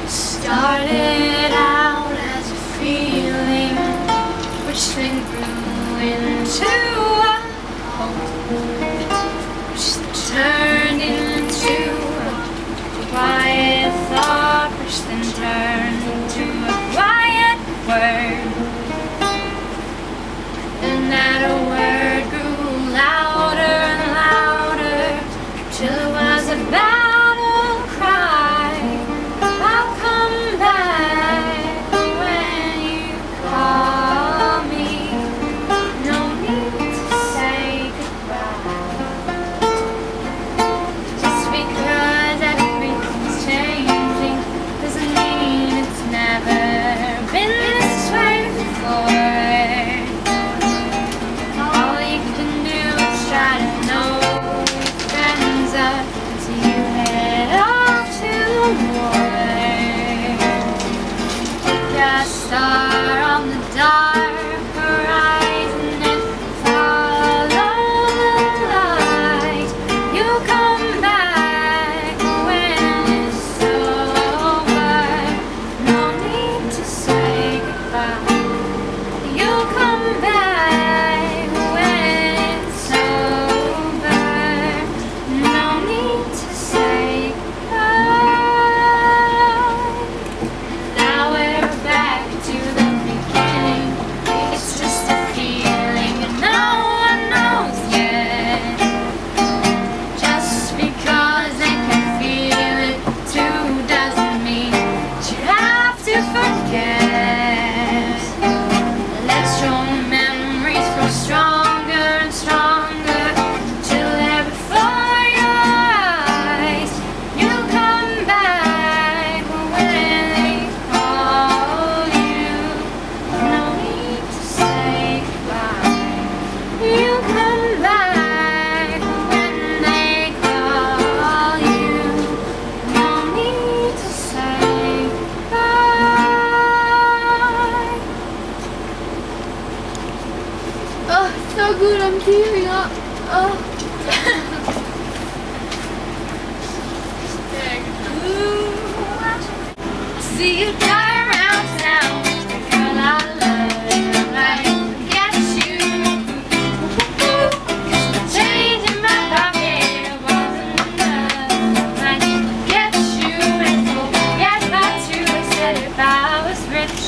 Started out as a feeling, which then grew into a hope, which turned into a quiet thought, which then turned into a quiet word. And that a word grew louder and louder, till it was a battle cry. I'll come back when you call me. No need to say goodbye. Just because everything's changing doesn't mean it's never been this way before. All you can do is try to know your friends up until you head off to the war. A star on the dark horizon and follow the light. You'll come back when it's over. No need to say goodbye. You'll come back when it's over. No need to say goodbye. Now we're back to the beginning. It's just a feeling and no one knows yet. Just because they can feel it too doesn't mean that you have to forget. Let your memories grow stronger and stronger till they're before your eyes. You'll come back when they call you. No need to say goodbye. You'll come back when they call you. No need to say goodbye. Oh, it's so good, I'm tearing up. Oh. See you die around town, girl, I love you, I get you. Change in my pocket wasn't enough. I get you and forget about you. I said if I was rich